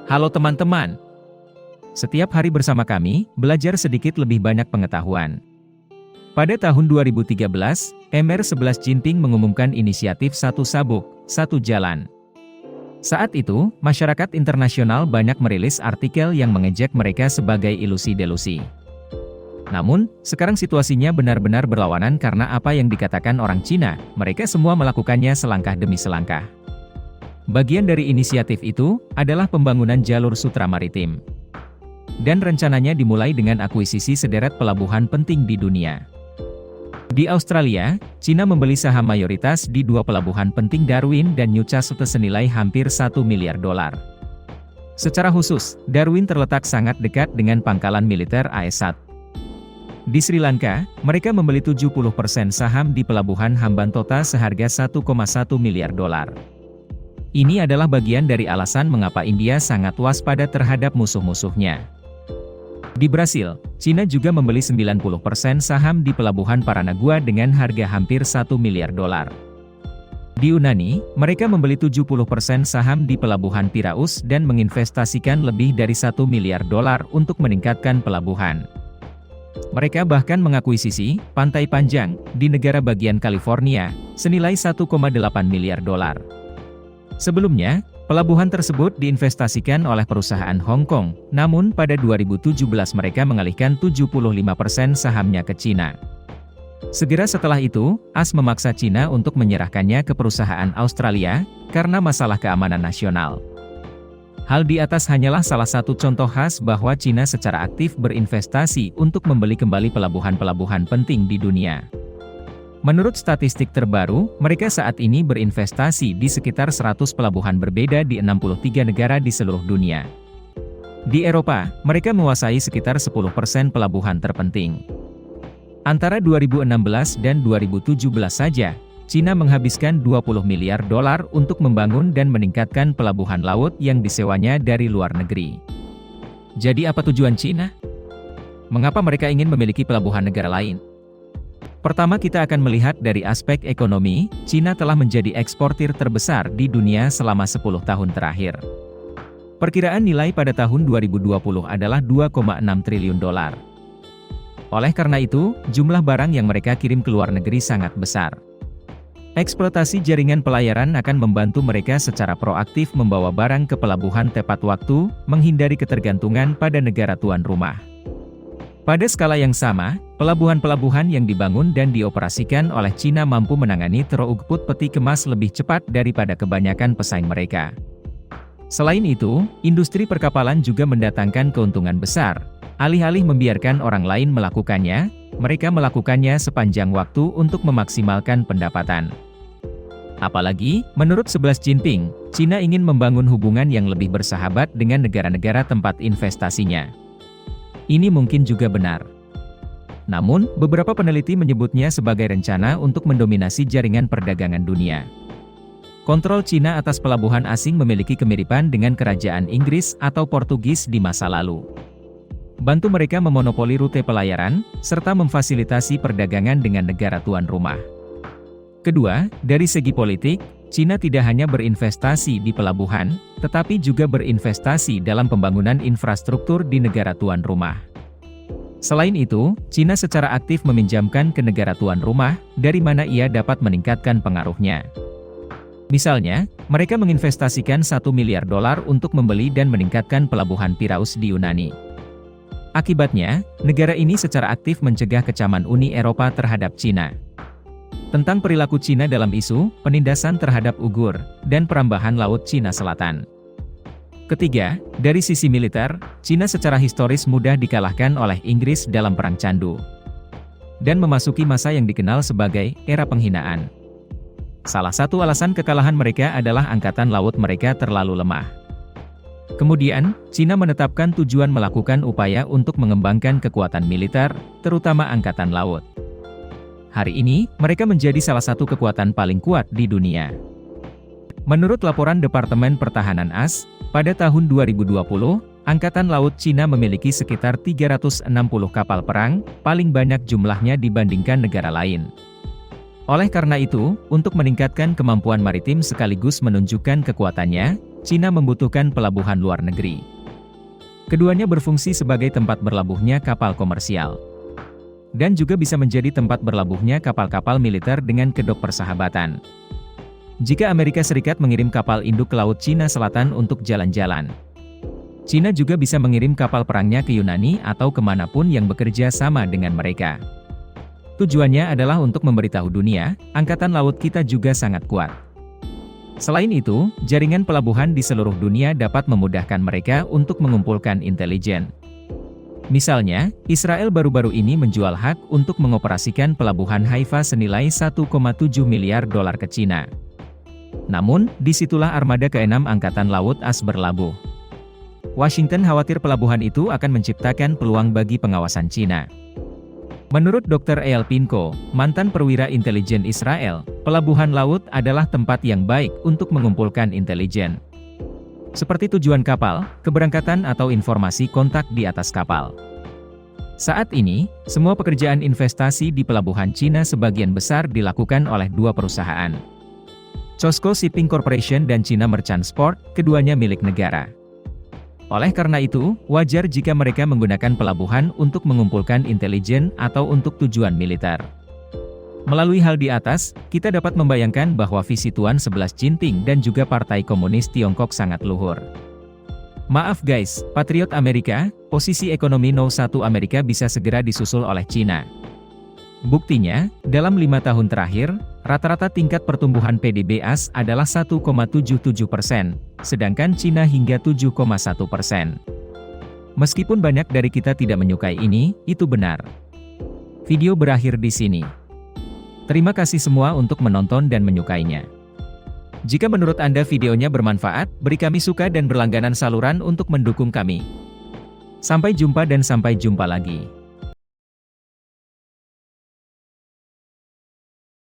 Halo teman-teman. Setiap hari bersama kami, belajar sedikit lebih banyak pengetahuan. Pada tahun 2013, MR11 Jinping mengumumkan inisiatif Satu Sabuk, Satu Jalan. Saat itu, masyarakat internasional banyak merilis artikel yang mengejek mereka sebagai ilusi-delusi. Namun, sekarang situasinya benar-benar berlawanan karena apa yang dikatakan orang Cina, mereka semua melakukannya selangkah demi selangkah. Bagian dari inisiatif itu, adalah pembangunan jalur sutra maritim. Dan rencananya dimulai dengan akuisisi sederet pelabuhan penting di dunia. Di Australia, Cina membeli saham mayoritas di dua pelabuhan penting Darwin dan Newcastle senilai hampir $1 miliar. Secara khusus, Darwin terletak sangat dekat dengan pangkalan militer AS1. Di Sri Lanka, mereka membeli 70% saham di pelabuhan Hambantota seharga $1,1 miliar. Ini adalah bagian dari alasan mengapa India sangat waspada terhadap musuh-musuhnya. Di Brasil, Cina juga membeli 90% saham di pelabuhan Paranagua dengan harga hampir $1 miliar. Di Yunani, mereka membeli 70% saham di pelabuhan Piraeus dan menginvestasikan lebih dari $1 miliar untuk meningkatkan pelabuhan. Mereka bahkan mengakuisisi pantai panjang di negara bagian California senilai $1,8 miliar. Sebelumnya, pelabuhan tersebut diinvestasikan oleh perusahaan Hong Kong, namun pada 2017 mereka mengalihkan 75% sahamnya ke Cina. Segera setelah itu, AS memaksa Cina untuk menyerahkannya ke perusahaan Australia, karena masalah keamanan nasional. Hal di atas hanyalah salah satu contoh khas bahwa Cina secara aktif berinvestasi untuk membeli kembali pelabuhan-pelabuhan penting di dunia. Menurut statistik terbaru, mereka saat ini berinvestasi di sekitar 100 pelabuhan berbeda di 63 negara di seluruh dunia. Di Eropa, mereka menguasai sekitar 10% pelabuhan terpenting. Antara 2016 dan 2017 saja, Cina menghabiskan $20 miliar untuk membangun dan meningkatkan pelabuhan laut yang disewanya dari luar negeri. Jadi apa tujuan Cina? Mengapa mereka ingin memiliki pelabuhan negara lain? Pertama kita akan melihat dari aspek ekonomi, Cina telah menjadi eksportir terbesar di dunia selama 10 tahun terakhir. Perkiraan nilai pada tahun 2020 adalah $2,6 triliun. Oleh karena itu, jumlah barang yang mereka kirim ke luar negeri sangat besar. Eksploitasi jaringan pelayaran akan membantu mereka secara proaktif membawa barang ke pelabuhan tepat waktu, menghindari ketergantungan pada negara tuan rumah. Pada skala yang sama, pelabuhan-pelabuhan yang dibangun dan dioperasikan oleh Cina mampu menangani throughput peti kemas lebih cepat daripada kebanyakan pesaing mereka. Selain itu, industri perkapalan juga mendatangkan keuntungan besar. Alih-alih membiarkan orang lain melakukannya, mereka melakukannya sepanjang waktu untuk memaksimalkan pendapatan. Apalagi, menurut 11 Jinping, Cina ingin membangun hubungan yang lebih bersahabat dengan negara-negara tempat investasinya. Ini mungkin juga benar. Namun, beberapa peneliti menyebutnya sebagai rencana untuk mendominasi jaringan perdagangan dunia. Kontrol Cina atas pelabuhan asing memiliki kemiripan dengan kerajaan Inggris atau Portugis di masa lalu. Bantu mereka memonopoli rute pelayaran, serta memfasilitasi perdagangan dengan negara tuan rumah. Kedua, dari segi politik, Cina tidak hanya berinvestasi di pelabuhan, tetapi juga berinvestasi dalam pembangunan infrastruktur di negara tuan rumah. Selain itu, Cina secara aktif meminjamkan ke negara tuan rumah, dari mana ia dapat meningkatkan pengaruhnya. Misalnya, mereka menginvestasikan $1 miliar untuk membeli dan meningkatkan pelabuhan Piraeus di Yunani. Akibatnya, negara ini secara aktif mencegah kecaman Uni Eropa terhadap Cina. Tentang perilaku Cina dalam isu penindasan terhadap Uighur dan perambahan Laut Cina Selatan. Ketiga, dari sisi militer, Cina secara historis mudah dikalahkan oleh Inggris dalam Perang Candu dan memasuki masa yang dikenal sebagai era penghinaan. Salah satu alasan kekalahan mereka adalah angkatan laut mereka terlalu lemah. Kemudian, Cina menetapkan tujuan melakukan upaya untuk mengembangkan kekuatan militer, terutama angkatan laut. Hari ini, mereka menjadi salah satu kekuatan paling kuat di dunia. Menurut laporan Departemen Pertahanan AS, pada tahun 2020, Angkatan Laut Cina memiliki sekitar 360 kapal perang, paling banyak jumlahnya dibandingkan negara lain. Oleh karena itu, untuk meningkatkan kemampuan maritim sekaligus menunjukkan kekuatannya, Cina membutuhkan pelabuhan luar negeri. Keduanya berfungsi sebagai tempat berlabuhnya kapal komersial. Dan juga bisa menjadi tempat berlabuhnya kapal-kapal militer dengan kedok persahabatan. Jika Amerika Serikat mengirim kapal induk ke Laut Cina Selatan untuk jalan-jalan, Cina juga bisa mengirim kapal perangnya ke Yunani atau kemanapun yang bekerja sama dengan mereka. Tujuannya adalah untuk memberitahu dunia, angkatan laut kita juga sangat kuat. Selain itu, jaringan pelabuhan di seluruh dunia dapat memudahkan mereka untuk mengumpulkan intelijen. Misalnya, Israel baru-baru ini menjual hak untuk mengoperasikan pelabuhan Haifa senilai 1,7 miliar dolar ke Cina. Namun, disitulah armada ke-6 Angkatan Laut AS berlabuh. Washington khawatir pelabuhan itu akan menciptakan peluang bagi pengawasan Cina. Menurut Dr. Eyal Pinko, mantan perwira intelijen Israel, pelabuhan laut adalah tempat yang baik untuk mengumpulkan intelijen. Seperti tujuan kapal, keberangkatan atau informasi kontak di atas kapal. Saat ini, semua pekerjaan investasi di pelabuhan Cina sebagian besar dilakukan oleh dua perusahaan. COSCO Shipping Corporation dan China Merchant Port, keduanya milik negara. Oleh karena itu, wajar jika mereka menggunakan pelabuhan untuk mengumpulkan intelijen atau untuk tujuan militer. Melalui hal di atas, kita dapat membayangkan bahwa visi Tuan 11 Jinping dan juga Partai Komunis Tiongkok sangat luhur. Maaf guys, Patriot Amerika, posisi ekonomi No. 1 Amerika bisa segera disusul oleh Cina. Buktinya, dalam 5 tahun terakhir, rata-rata tingkat pertumbuhan PDB AS adalah 1,77%, sedangkan Cina hingga 7,1%. Meskipun banyak dari kita tidak menyukai ini, itu benar. Video berakhir di sini. Terima kasih semua untuk menonton dan menyukainya. Jika menurut Anda videonya bermanfaat, beri kami suka dan berlangganan saluran untuk mendukung kami. Sampai jumpa dan sampai jumpa lagi.